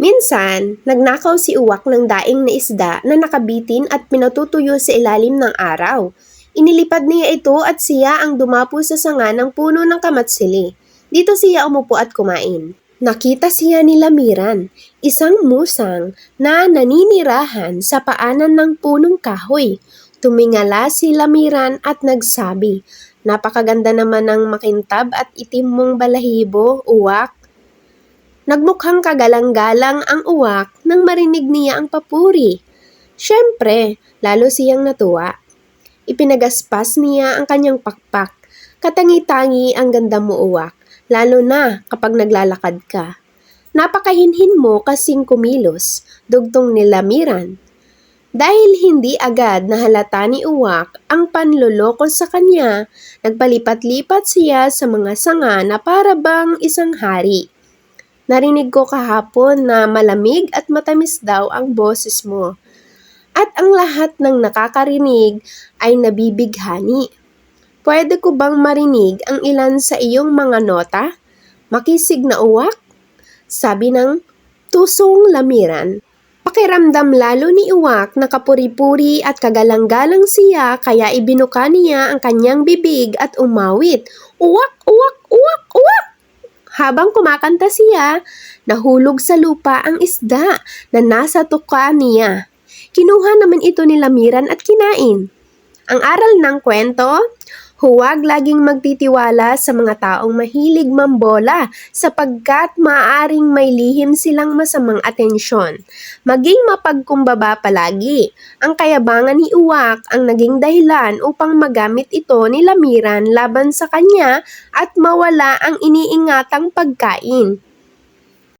Minsan, nagnakaw si Uwak ng daing na isda na nakabitin at pinatutuyo sa ilalim ng araw. Inilipad niya ito at siya ang dumapo sa sanga ng puno ng kamatsili. Dito siya umupo at kumain. Nakita siya ni Lamiran, isang musang na naninirahan sa paanan ng punong kahoy. Tumingala si Lamiran at nagsabi, "Napakaganda naman ng makintab at itim mong balahibo, Uwak." Nagmukhang kagalang-galang ang Uwak nang marinig niya ang papuri. Siyempre, lalo siyang natuwa. Ipinagaspas niya ang kanyang pakpak. Katangi-tangi ang ganda mo, Uwak, lalo na kapag naglalakad ka. Napakahinhin mo kasing kumilos, dugtong ni Lamiran. Dahil hindi agad nahalata ni Uwak ang panloloko sa kanya, nagpalipat-lipat siya sa mga sanga na para bang isang hari. Narinig ko kahapon na malamig at matamis daw ang boses mo. At ang lahat ng nakakarinig ay nabibighani. Pwede ko bang marinig ang ilan sa iyong mga nota? Makisig na, Uwak? Sabi ng tusong Lamiran. Pakiramdam lalo ni Uwak na kapuri-puri at kagalang-galang siya kaya ibinuka niya ang kanyang bibig at umawit. Uwak, uwak, uwak, uwak! Habang kumakanta siya, nahulog sa lupa ang isda na nasa tuka niya. Kinuha naman ito ni Lamiran at kinain. Ang aral ng kwento, huwag laging magtitiwala sa mga taong mahilig mambola sapagkat maaaring may lihim silang masamang atensyon. Maging mapagkumbaba palagi. Ang kayabangan ni Uwak ang naging dahilan upang magamit ito ni Lamiran laban sa kanya at mawala ang iniingatang pagkain.